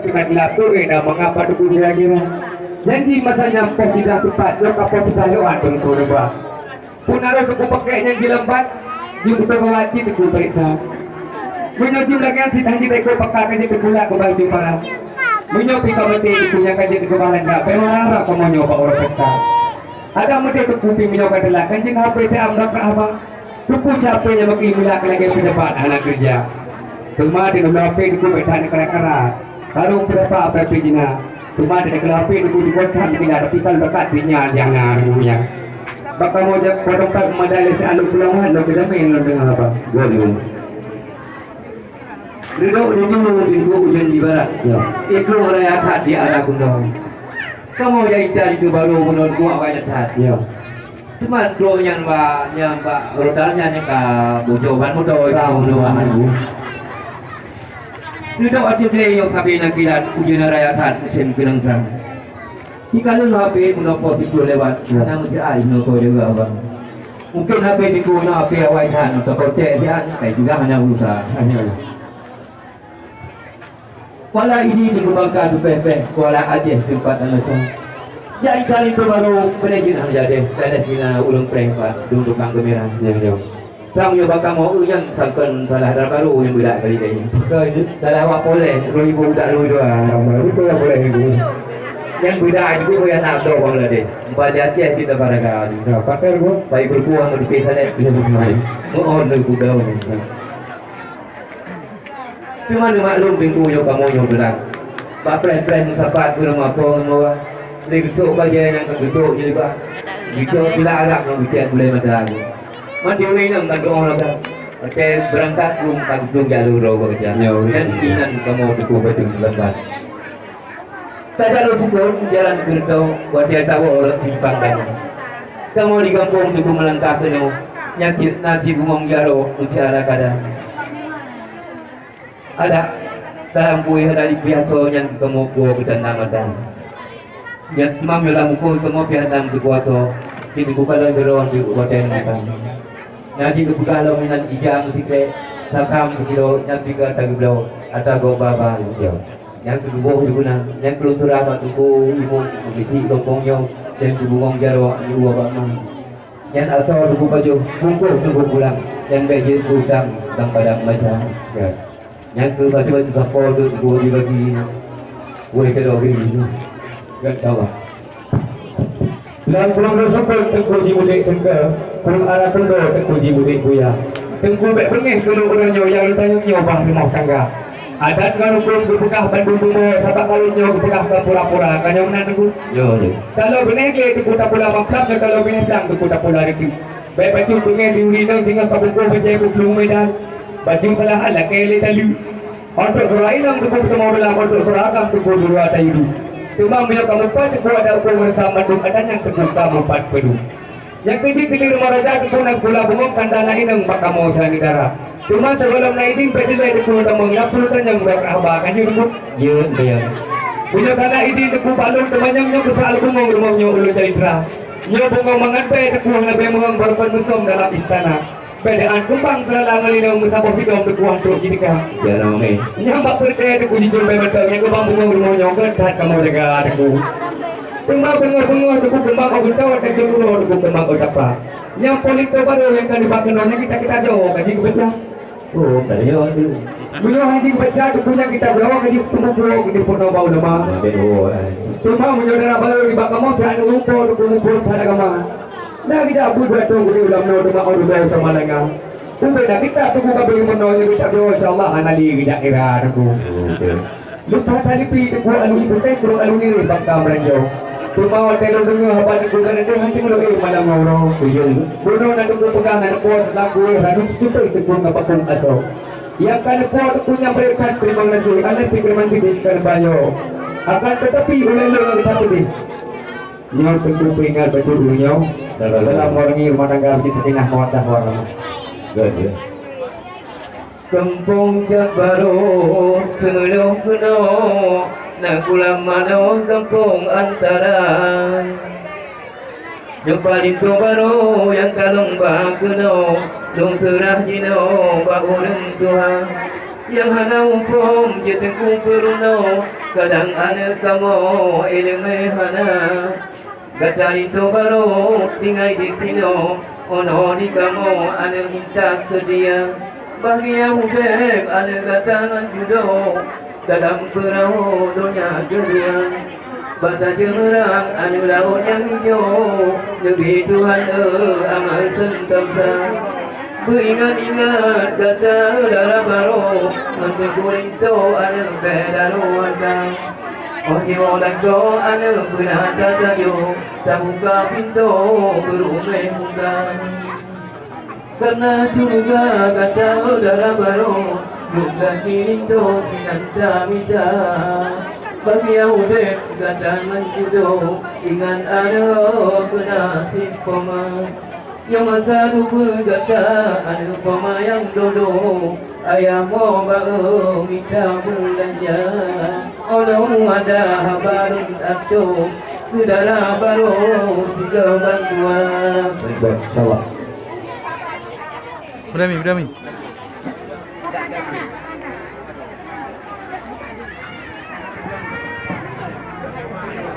dengan lapor dah mengapa tu dia kira janji masa nyampe tidak tepat lo kapal sudah lewat tu dah pun harus aku pakai yang lambat di betul wajib aku periksa menyuji lagi si tadi aku pakai kerja berkulak ke baju para menyopi kamati punya kerja ke balan tak memang harap kamu nyoba orang pesta ada mesti tu kupi menyoba adalah kanjeng HP saya amdak ke abang tupu capeknya bagi mulak lagi pejabat anak kerja cuma di nomor HP itu betan kera-kera baru berapa pijina cuma di nomor HP itu di kota tidak ada pisau dekat sinyal jangan rumahnya bakal mau jak potong medali si alu pulangan lo kita main lo dengan apa gol Ridho di hujan di barat itu orang yang tak di arah gunung kamu yang itu baru menurut gua banyak hati cuma dua yang rodalnya yang ke bujoban muda itu Ridho ada dia yang sabi nak kilat ujian raya tat mesin pinang jika lu HP menopot itu lewat karena mesti air menopot juga abang mungkin HP digunakan HP awal tan atau kocek dia kayak juga hanya usaha kuala ini dikembangkan di PP kuala Aceh tempat anak jadi kali itu baru penejin hanya deh saya sini ulang perempat duduk kang gemerang Sang yo bakal mau yang sangkan salah dah baru yang budak kali ini. Salah awak boleh, ibu budak lu doa. Itu yang boleh ibu. Yang budak itu yang nak do bang lade. Empat jati kita barang. Pakai gua, baik berkuah mau dipisah deh. Oh, lu budak ni. Cuma maklum pintu yo kamu yo belang. Pak plan sahabat ke rumah kau semua. Legsuk bagian yang kegesuk jadi pak. Jika bila Arab nak bicara boleh macam ni. Mandi orang yang tak doa lagi. Okey berangkat belum jalur roh kerja. Dan inan kamu cukup betul lambat. Tak ada cukup jalan kereta buat dia tahu orang simpang kan. Kamu di kampung cukup melangkah penuh. Yang nasi bumong jaro ucara kadang. Ada dalam buih dari pihak yang kamu buat bertandang ada. Yang semam dalam buku kamu pihak dalam buku ini bukan lagi roh di hotel makan. Nanti kebuka minat ijam sikit sakam kilo nanti ke tagi belau atau go baba yang kedua juga yang keluar terabat tuku ibu bisi lompongnya dan bungong jaro ibu bapa yang asal tuku baju bungkus tuku pulang yang gaji pusang dan padang macam yang ke baju kapal tu tuku dibagi boleh kalau ini enggak tahu dan pulang bersyukur tengku mudik sengke pulang arah pendo tengku mudik buya tengku bek pengeh kalau orangnya yang tanya nyobah rumah tangga adat kalau belum berpegah Bandung Timur sabak kalau nyo berpegah ke pura-pura kanya mana tengku kalau benih ke tengku tak pula maklap kalau benih sang tengku tak pula reti baik baju pengeh diuri nang tinggal kabungku bejai belum medan baju salah hal lah kaya talu untuk surain nang tengku semua belah untuk seragam tengku dulu ada hidup cuma bila kamu empat itu ada hukum bersama Bandung ada yang terbuka empat penuh yang kecil pilih rumah raja itu nak gula bungong kandana inang makamu sani darah cuma sebelum naidin pedilai itu tamang napul tanjang berkahba kan you ya bila kana idin itu balon temannya kesal bungong rumahnya ulu cerita nyo bungong mangan pe itu nabe bungong berkon musom dalam istana bedaan kembang selalang ngalino musabok sidom tekuah tu jika ya ramai nyambak perkaya tu kunci jumpai betul yang kembang bungong rumahnya kan kamu jaga aku kembang bengor tu kembang kau tahu ada jumlah tu kembang kau apa yang polik tu baru yang kan dipakai nonnya kita jauh kaji kebaca oh tadi tu beliau haji baca tu punya kita bawa kaji tunggu di foto bau lama cuma menyodara baru di bakal mau jangan lupa tu kumpul pada kamar nah kita buat tu guru ulam no tu mau dulu sama lengan umbe dah kita tu buka beli menolnya kita doa insyaallah anali kita kira tu lupa tali pi tu alu itu teh kurang alu ni bakal meranjau cuma hotel dengar apa ni bukan ada hati mulu malam orang kuyung bono nak tu pegangan kuat lagu ranum situ itu pun apa pun aso yang kan kuat punya berkat terima kasih anda firman diberikan banyak akan tetapi oleh orang satu ni nyo tentu peringat betul nyo dalam orang rumah tangga di sekinah mawaddah warahmah gede kampung jak baru sebelum kuno nak pulang mano kampung antara yang paling tu baru yang kalung bah kuno lung serah jino bau lung Tuhan yang hana hukum jetengku peruno kadang ana kamu ilmu hana gadari to baru tinggal di sini ono di kamu ana minta sedia bahagia hubeb ana gatangan judo dalam perahu dunia dunia bata jemerang anu laut yang hijau lebih Tuhan amal sentosa beringat-ingat kata darah baru untuk kurinto anu bedaru wanda Oke orang do anu benar kata yo tak buka pintu berumeh muka karena juga kata darah baru bukan pintu sinanta mita bagi Yahudi kata menjudo ingat ada kena sipoma yang masa lupa kata ada poma yang dulu ayah mau baru minta belanja orang ada habarin aku saudara baru tiga bantuan baik salah Berami